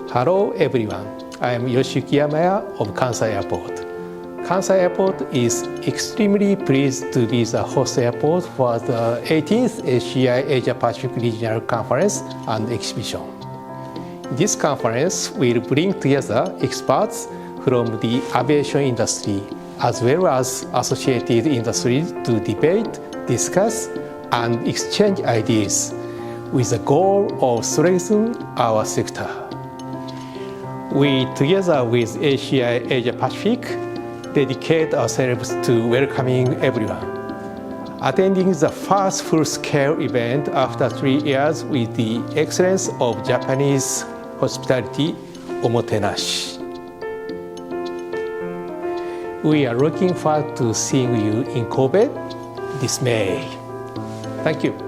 Hello everyone, I am Yoshiyuki Yamaya of Kansai Airport. Kansai Airport is extremely pleased to be the host airport for the 18th ACI Asia Pacific Regional Conference and Exhibition. This conference will bring together experts from the aviation industry as well as associated industries to debate, discuss, and exchange ideas with the goal of strengthening our sector. We, together with ACI Asia Pacific, dedicate ourselves to welcoming everyone, attending the first full-scale event after 3 years with the excellence of Japanese hospitality, omotenashi. We are looking forward to seeing you in Kobe this May. Thank you.